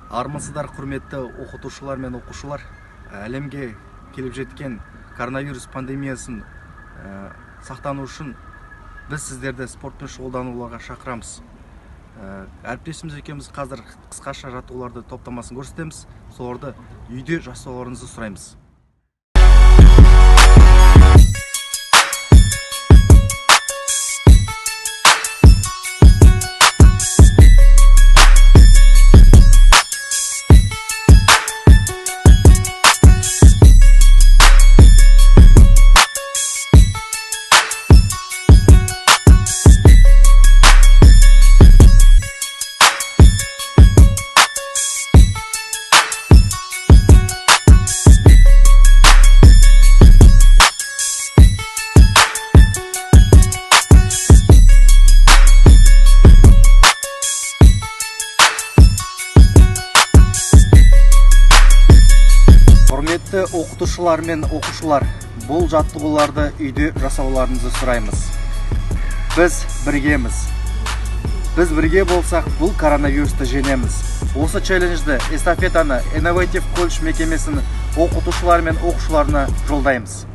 Армысыздар, құрметті оқытушылар мен оқушылар. Әлемге келіп жеткен коронавирус пандемиясын сақтану үшін біз сіздерді спортпен шұғылдануға шақырамыз. Әріптесіміз екеуміз қазір қысқаша жаттығуларды топтамасын көрсетеміз. Соларды үйде жасауларыңызды сұраймыз. Құрметті оқытушылар мен оқушылар, бұл жаттығуларды үйде жасауларыңызды сұраймыз. Біз біргеміз. Біз бірге болсақ, бұл коронавирусты жеңеміз. Осы челленджді эстафетаны Innovative колледж мекемесінің оқытушылар мен оқушыларына жолдаймыз.